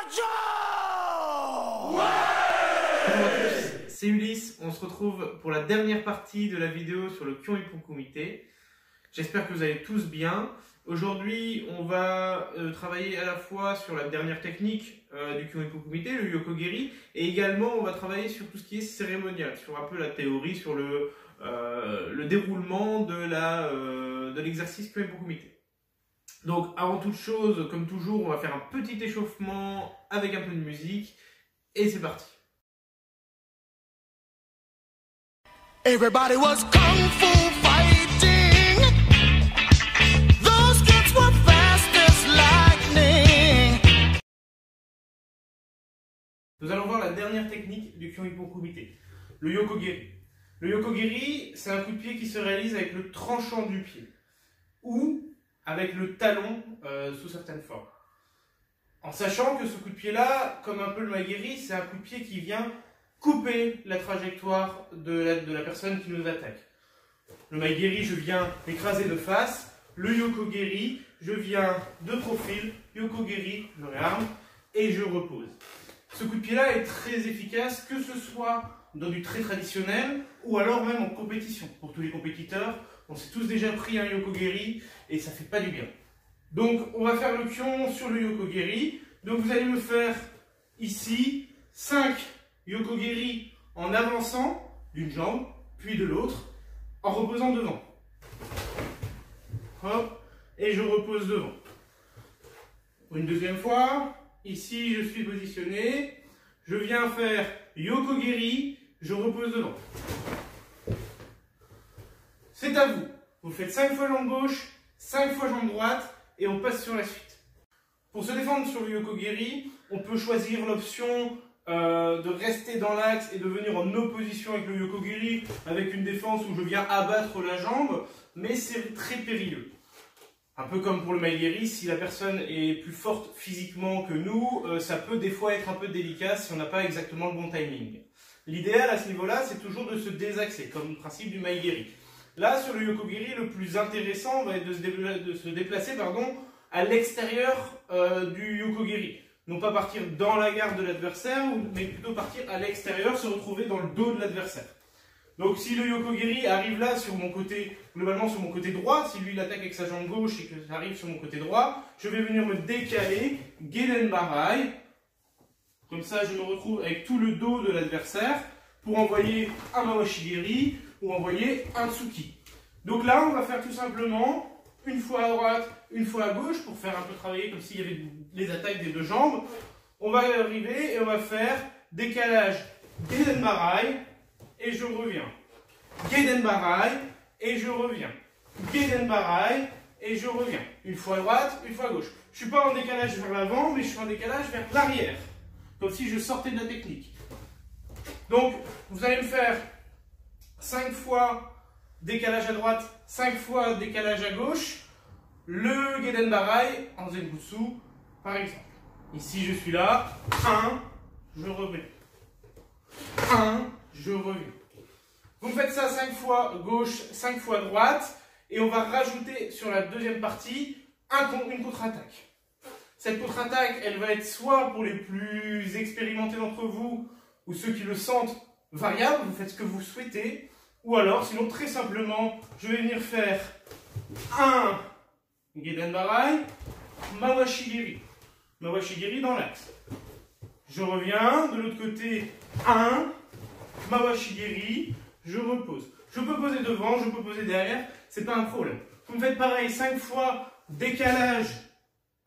Bonjour à tous, c'est Ulysse. On se retrouve pour la dernière partie de la vidéo sur le Kyon Ippon Kumite. J'espère que vous allez tous bien. Aujourd'hui, on va travailler à la fois sur la dernière technique du Kyon Ippon Kumite, le Yokogeri, et également on va travailler sur tout ce qui est cérémonial, sur un peu la théorie, sur le déroulement de l'exercice Kyon Ippon Kumite. Donc, avant toute chose, comme toujours, on va faire un petit échauffement avec un peu de musique, et c'est parti. Everybody was kung fu fighting. Those kids were fast as lightning. Nous allons voir la dernière technique du Kyon Ippon Kumite, le Yokogeri. Le Yokogeri, c'est un coup de pied qui se réalise avec le tranchant du pied, ou avec le talon sous certaines formes. En sachant que ce coup de pied-là, comme un peu le Maegeri, c'est un coup de pied qui vient couper la trajectoire de la personne qui nous attaque. Le Maegeri, je viens écraser de face. Le Yokogeri, je viens de profil. Yokogeri, je réarme et je repose. Ce coup de pied-là est très efficace, que ce soit dans du très traditionnel ou alors même en compétition. Pour tous les compétiteurs, on s'est tous déjà pris un Yokogeri et ça fait pas du bien. Donc on va faire le Kyon sur le Yokogeri. Donc vous allez me faire ici 5 Yokogeri en avançant d'une jambe, puis de l'autre, en reposant devant. Hop, et je repose devant. Une deuxième fois, ici je suis positionné, je viens faire Yokogeri, je repose devant. C'est à vous. Vous faites 5 fois jambe gauche, 5 fois jambe droite, et on passe sur la suite. Pour se défendre sur le Yokogeri, on peut choisir l'option de rester dans l'axe et de venir en opposition avec le Yokogeri, avec une défense où je viens abattre la jambe, mais c'est très périlleux. Un peu comme pour le Maegeri, si la personne est plus forte physiquement que nous, ça peut des fois être un peu délicat si on n'a pas exactement le bon timing. L'idéal à ce niveau-là, c'est toujours de se désaxer, comme le principe du Maegeri. Là, sur le Yokogeri, le plus intéressant va être de se déplacer à l'extérieur du Yokogeri. Non pas partir dans la garde de l'adversaire, mais plutôt partir à l'extérieur, se retrouver dans le dos de l'adversaire. Donc si le Yokogeri arrive là, sur mon côté, globalement sur mon côté droit, si lui il attaque avec sa jambe gauche et que ça arrive sur mon côté droit, je vais venir me décaler, Geiden Barai. Comme ça, je me retrouve avec tout le dos de l'adversaire pour envoyer un Mawashigiri ou envoyer un Tsuki. Donc là, on va faire tout simplement une fois à droite, une fois à gauche pour faire un peu travailler comme s'il y avait les attaques des deux jambes. On va arriver et on va faire décalage Geiden Barai et je reviens. Geiden Barai et je reviens. Geiden Barai et je reviens. Une fois à droite, une fois à gauche. Je ne suis pas en décalage vers l'avant, mais je suis en décalage vers l'arrière. Comme si je sortais de la technique. Donc, vous allez me faire 5 fois décalage à droite, 5 fois décalage à gauche, le Geiden Barai en Zenbutsu, par exemple. Ici, je suis là, 1, je reviens. 1, je reviens. Vous me faites ça 5 fois gauche, 5 fois droite, et on va rajouter sur la deuxième partie une contre-attaque. Cette contre-attaque, elle va être soit pour les plus expérimentés d'entre vous, ou ceux qui le sentent, variable, vous faites ce que vous souhaitez, ou alors, sinon très simplement, je vais venir faire un Geiden Barai, Mawashigiri. Mawashigiri dans l'axe. Je reviens, de l'autre côté, 1, Mawashigiri, je repose. Je peux poser devant, je peux poser derrière, c'est pas un problème. Vous me faites pareil, 5 fois décalage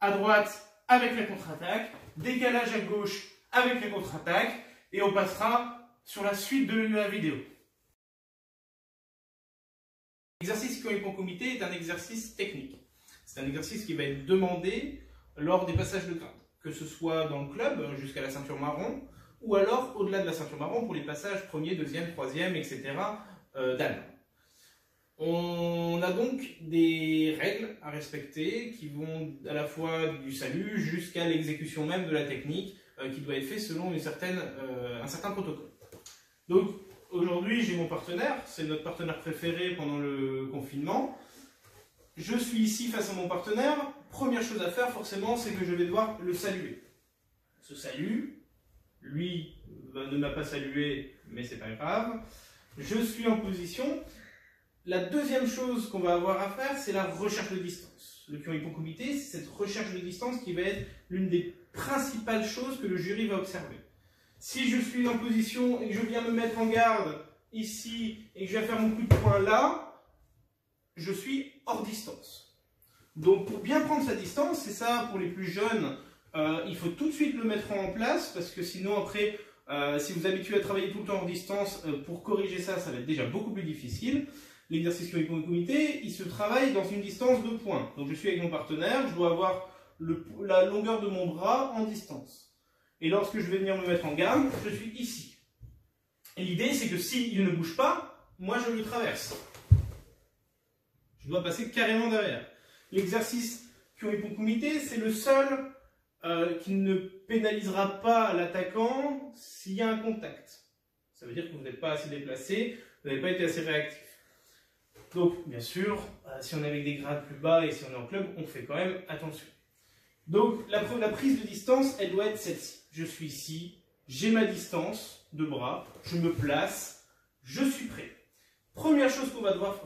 à droite avec la contre-attaque, décalage à gauche avec la contre-attaque, et on passera sur la suite de la vidéo. L'exercice Kyon Ippon Kumite est un exercice technique. C'est un exercice qui va être demandé lors des passages de grade, que ce soit dans le club jusqu'à la ceinture marron, ou alors au-delà de la ceinture marron pour les passages premier, deuxième, troisième, etc. Dan. On a donc des règles à respecter qui vont à la fois du salut jusqu'à l'exécution même de la technique qui doit être fait selon un certain protocole. Donc aujourd'hui j'ai mon partenaire, c'est notre partenaire préféré pendant le confinement. Je suis ici face à mon partenaire. Première chose à faire forcément, c'est que je vais devoir le saluer. se salue. Lui ne m'a pas salué, mais c'est pas grave. Je suis en position. La deuxième chose qu'on va avoir à faire, c'est la recherche de distance. Le Kyorin-Kumite, c'est cette recherche de distance qui va être l'une des principales choses que le jury va observer. Si je suis en position et que je viens me mettre en garde ici et que je viens faire mon coup de poing là, je suis hors distance. Donc pour bien prendre sa distance, c'est ça pour les plus jeunes, il faut tout de suite le mettre en place parce que sinon après, si vous habituez à travailler tout le temps hors distance, pour corriger ça, ça va être déjà beaucoup plus difficile. L'exercice Kyorin-Kumite, il se travaille dans une distance de points. Donc je suis avec mon partenaire, je dois avoir la longueur de mon bras en distance. Et lorsque je vais venir me mettre en garde, je suis ici. Et l'idée, c'est que s'il ne bouge pas, moi je le traverse. Je dois passer carrément derrière. L'exercice Kyorin-Kumite, c'est le seul qui ne pénalisera pas l'attaquant s'il y a un contact. Ça veut dire que vous n'êtes pas assez déplacé, vous n'avez pas été assez réactif. Donc, bien sûr, si on est avec des grades plus bas et si on est en club, on fait quand même attention. Donc, la prise de distance, elle doit être celle-ci. Je suis ici, j'ai ma distance de bras, je me place, je suis prêt. Première chose qu'on va devoir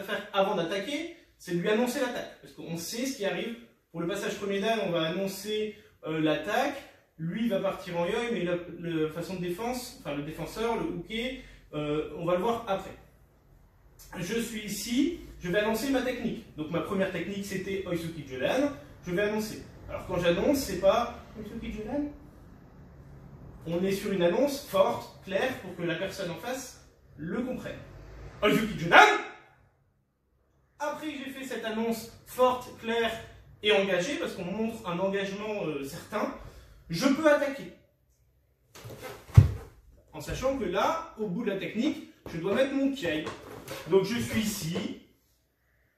faire avant d'attaquer, c'est de lui annoncer l'attaque. Parce qu'on sait ce qui arrive. Pour le passage premier dan, on va annoncer l'attaque. Lui, il va partir en yoi, mais la façon de défense, enfin le défenseur, le hooké, on va le voir après. Je suis ici, je vais annoncer ma technique. Donc ma première technique, c'était Oisuki Jodan. Je vais annoncer. Alors quand j'annonce, c'est pas Oisuki Jodan. On est sur une annonce forte, claire, pour que la personne en face le comprenne. Oisuki Jodan. Après que j'ai fait cette annonce forte, claire et engagée, parce qu'on montre un engagement certain, je peux attaquer. En sachant que là, au bout de la technique, je dois mettre mon kiai. Donc je suis ici.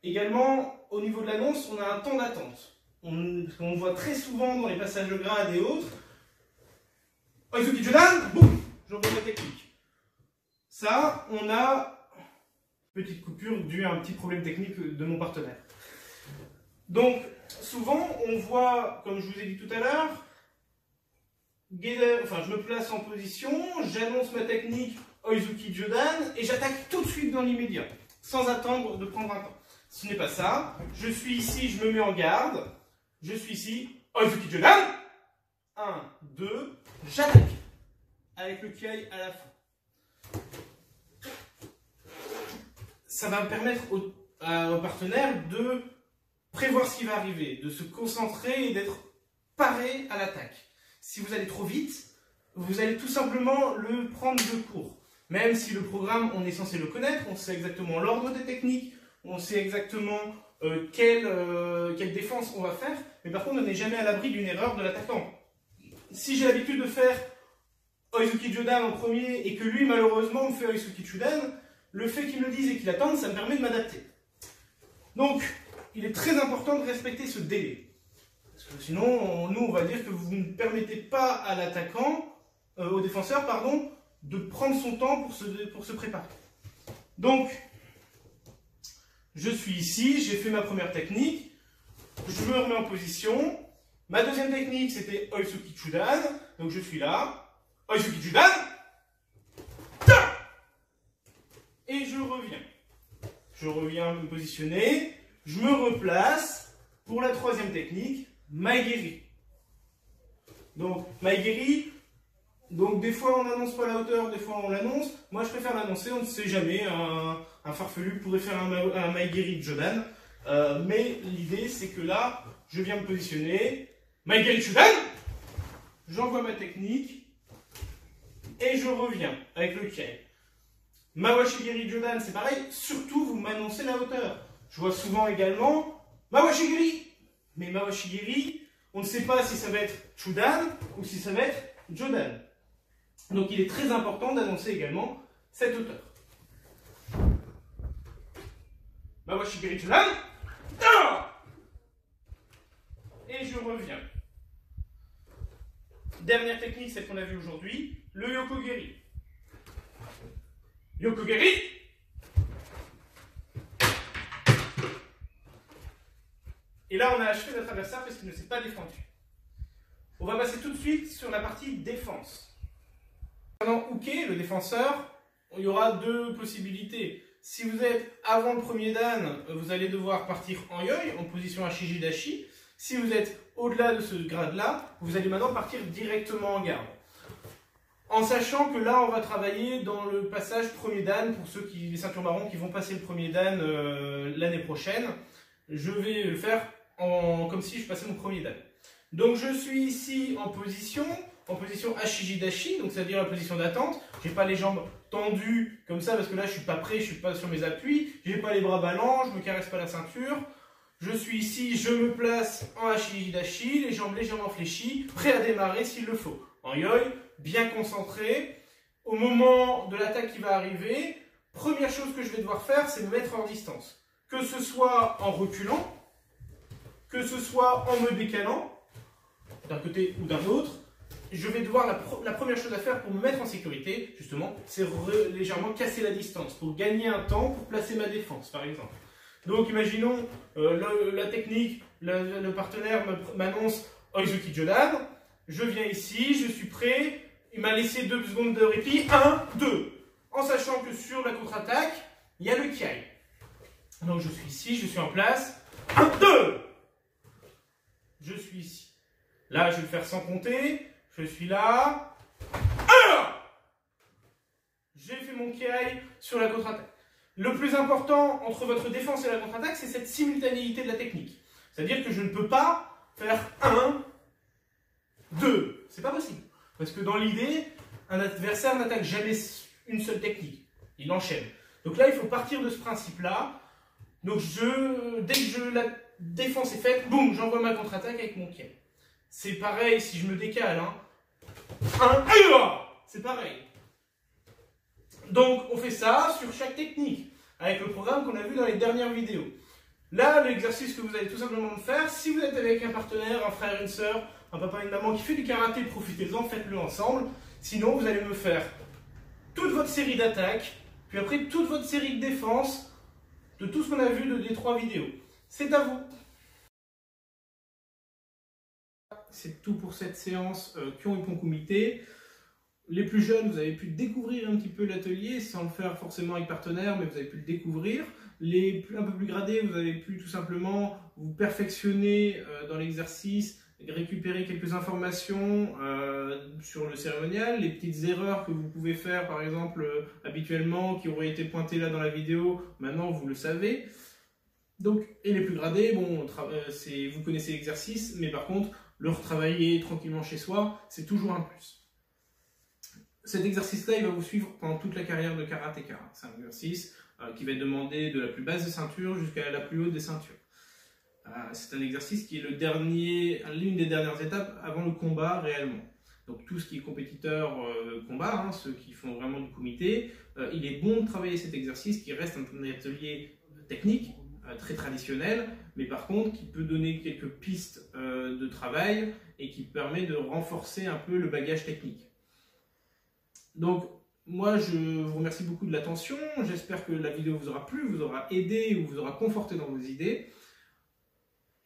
Également, au niveau de l'annonce, on a un temps d'attente. On voit très souvent dans les passages de grade et autres. Oisuki Jodan, boum, j'envoie ma technique. Ça, on a petite coupure due à un petit problème technique de mon partenaire. Donc, souvent, on voit, comme je vous ai dit tout à l'heure, je me place en position, j'annonce ma technique Oisuki Jodan et j'attaque tout de suite dans l'immédiat, sans attendre de prendre un temps. Ce n'est pas ça. Je suis ici, je me mets en garde. Je suis ici, Oisuki Jodan. 1, 2, j'attaque. Avec le kiai à la fin. Ça va permettre au partenaire de prévoir ce qui va arriver, de se concentrer et d'être paré à l'attaque. Si vous allez trop vite, vous allez tout simplement le prendre de court. Même si le programme, on est censé le connaître, on sait exactement l'ordre des techniques, on sait exactement quelle défense on va faire, mais par contre, on n'est jamais à l'abri d'une erreur de l'attaquant. Si j'ai l'habitude de faire Oisuki Jodan en premier et que lui, malheureusement, me fait Oisuki Jodan, le fait qu'il me le dise et qu'il attende, ça me permet de m'adapter. Donc, il est très important de respecter ce délai. Parce que sinon, nous, on va dire que vous ne permettez pas à l'attaquant, au défenseur, pardon, de prendre son temps pour se préparer. Donc, je suis ici, j'ai fait ma première technique, je me remets en position. Ma deuxième technique, c'était Oisuki Jodan, donc je suis là, Oisuki Jodan, et je reviens. Je reviens me positionner, je me replace pour la troisième technique, Maegiri. Donc, Maegiri, donc des fois on n'annonce pas la hauteur, des fois on l'annonce. Moi je préfère l'annoncer, on ne sait jamais, un farfelu pourrait faire un Maegiri Jodan. Mais l'idée c'est que là, je viens me positionner, Maegiri Jodan, j'envoie ma technique, et je reviens avec le kiai. Mawashigiri Jodan, c'est pareil, surtout vous m'annoncez la hauteur. Je vois souvent également Mawashigiri. Mais Mawashigiri, on ne sait pas si ça va être Chudan ou si ça va être Jodan. Donc il est très important d'annoncer également cette hauteur. Mawashigiri Jodan. Et je reviens. Dernière technique, celle qu'on a vue aujourd'hui, le Yokogiri. Yokogiri. Et là, on a achevé notre adversaire parce qu'il ne s'est pas défendu. On va passer tout de suite sur la partie défense. Maintenant, Uke, le défenseur, il y aura deux possibilités. Si vous êtes avant le premier dan, vous allez devoir partir en yoi, en position Ashijidashi. Si vous êtes au-delà de ce grade-là, vous allez maintenant partir directement en garde. En sachant que là, on va travailler dans le passage premier dan, pour ceux les ceintures marrons qui vont passer le premier dan l'année prochaine. Je vais le faire comme si je passais mon premier dan. Donc je suis ici en position Ashijidashi, donc c'est-à-dire la position d'attente. J'ai pas les jambes tendues comme ça parce que là je suis pas prêt, je suis pas sur mes appuis. J'ai pas les bras ballants, je me caresse pas la ceinture. Je suis ici, je me place en Ashijidashi, les jambes légèrement fléchies, prêt à démarrer s'il le faut. En yoi, bien concentré. Au moment de l'attaque qui va arriver, première chose que je vais devoir faire, c'est me mettre hors distance. Que ce soit en reculant, que ce soit en me décalant, d'un côté ou d'un autre, je vais devoir, la première chose à faire pour me mettre en sécurité, justement, c'est légèrement casser la distance, pour gagner un temps, pour placer ma défense, par exemple. Donc, imaginons, la technique, le partenaire m'annonce Oizuki Jodan, je viens ici, je suis prêt, il m'a laissé 2 secondes de répit, 1, 2, en sachant que sur la contre-attaque, il y a le Kiai. Donc, je suis ici, je suis en place, 1, 2, je suis ici. Là, je vais le faire sans compter. Je suis là. J'ai fait mon Kiai sur la contre-attaque. Le plus important entre votre défense et la contre-attaque, c'est cette simultanéité de la technique. C'est-à-dire que je ne peux pas faire 1, 2. C'est pas possible. Parce que dans l'idée, un adversaire n'attaque jamais une seule technique. Il enchaîne. Donc là, il faut partir de ce principe-là. Donc dès que la défense est faite, boum, j'envoie ma contre-attaque avec mon Kiai. C'est pareil si je me décale. Hein. C'est pareil. Donc, on fait ça sur chaque technique, avec le programme qu'on a vu dans les dernières vidéos. Là, l'exercice que vous allez tout simplement faire, si vous êtes avec un partenaire, un frère, une soeur, un papa, une maman qui fait du karaté, profitez-en, faites-le ensemble. Sinon, vous allez me faire toute votre série d'attaques, puis après toute votre série de défense, de tout ce qu'on a vu des 3 vidéos. C'est à vous. C'est tout pour cette séance Kyon-Ippon Kumite. Les plus jeunes, vous avez pu découvrir un petit peu l'atelier sans le faire forcément avec partenaire, mais vous avez pu le découvrir. Les un peu plus gradés, vous avez pu tout simplement vous perfectionner dans l'exercice, récupérer quelques informations sur le cérémonial, les petites erreurs que vous pouvez faire par exemple habituellement, qui auraient été pointées là dans la vidéo, maintenant vous le savez. Donc, et les plus gradés, bon, vous connaissez l'exercice, mais par contre, le retravailler tranquillement chez soi, c'est toujours un plus. Cet exercice-là, il va vous suivre pendant toute la carrière de karatéka. C'est un exercice qui va être demandé de la plus basse des ceintures jusqu'à la plus haute des ceintures. C'est un exercice qui est l'une des dernières étapes avant le combat réellement. Donc tout ce qui est compétiteur combat, hein, ceux qui font vraiment du kumite, il est bon de travailler cet exercice qui reste un atelier technique, très traditionnel, mais par contre qui peut donner quelques pistes de travail et qui permet de renforcer un peu le bagage technique. Donc moi je vous remercie beaucoup de l'attention, j'espère que la vidéo vous aura plu, vous aura aidé ou vous aura conforté dans vos idées.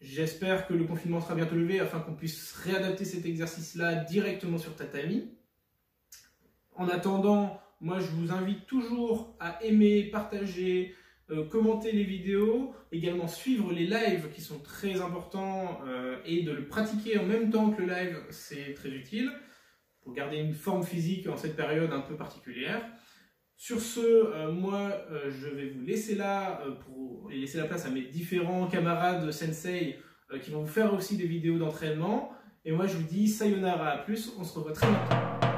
J'espère que le confinement sera bientôt levé afin qu'on puisse réadapter cet exercice-là directement sur tatami. En attendant, moi je vous invite toujours à aimer, partager, commenter les vidéos, également suivre les lives qui sont très importants et de le pratiquer en même temps que le live, c'est très utile pour garder une forme physique en cette période un peu particulière. Sur ce, moi je vais vous laisser là pour laisser la place à mes différents camarades sensei qui vont vous faire aussi des vidéos d'entraînement. Et moi je vous dis sayonara, à plus, on se revoit très bientôt.